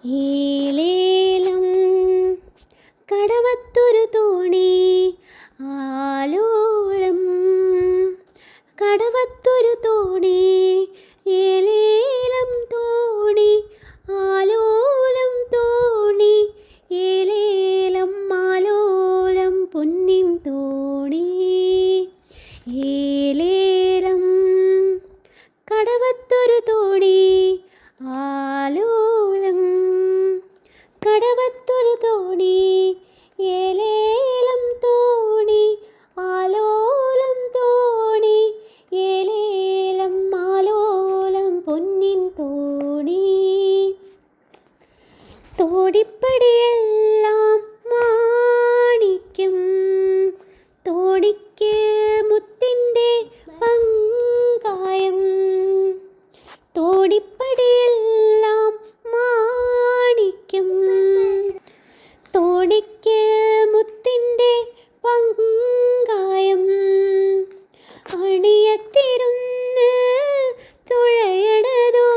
ഏലേലം കടവത്തൊരു തോണി ആലോലം കടവത്തൊരു തോണി ഏലേലം തോണി ആലോലം തോണി ഏലേലം ആലോലം പൊന്നിൻ തോണി ഏലേലം കടവത്തൊരു തോണി ആലോലം കടവത്തൊരു തോണി ഏലേലം തോണി ആലോലം തോണി ഏലേലം ആലോലം പൊന്നിൻ തോണി തോണിപ്പടിയെല്ലാം മാണിക്യം തോണിക്ക് മുത്തിൻ്റെ പങ്കായം തോണിപ്പടിയെല്ലാം മാണിക്യം തോണിക്ക് മുത്തിൻ്റെ പങ്കായം അണിയത്തിരുന്ന് തുഴയണതോ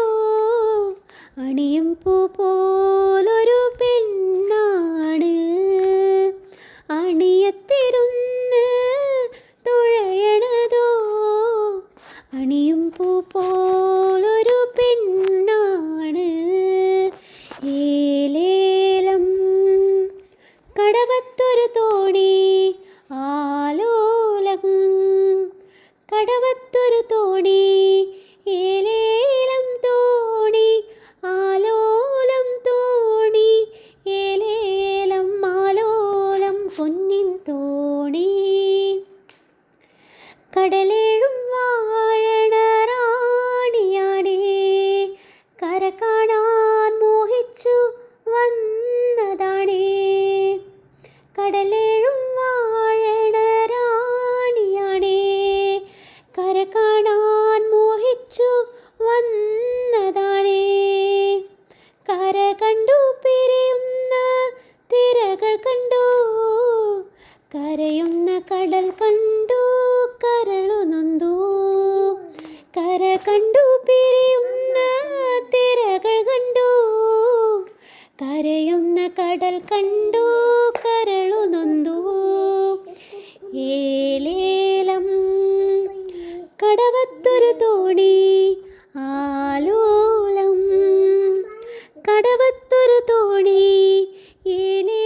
അണിയും പൂ പോലൊരു പെണ്ണാണ് അണിയത്തിരുന്ന് തുഴയണതോ അണിയും പൂ പോലൊരു പെണ്ണാണ് ഏലേലം കടവത്തൊരു തോണി ആലോലം കടവത്തൊരു തോണി ഏലേലം തോണി ആലോലം തോണി ഏലേലം ആലോലം പൊന്നിൻ തോണി കടലേഴും വാഴണ റാണിയാണേ കര കാണാൻ മോഹിച്ചു വന്നതാണേ കടലേഴും വാഴണ റാണിയാണേ കര കാണാൻ മോഹിച്ചു വന്നതാണേ കര കണ്ടു പിരിയുന്ന തിരകൾ കണ്ടു കരയുന്ന കടൽ കണ്ടു കരളു നൊന്തു കര കണ്ടു പിരിയുന്ന തിരകൾ കണ്ടു കരയുന്ന കടൽ കണ്ടു കരളു നൊന്തു ഏലേലം കടവത്തൊരു തോണി ആലോലം കടവത്തൊരു തോണി ഏലേ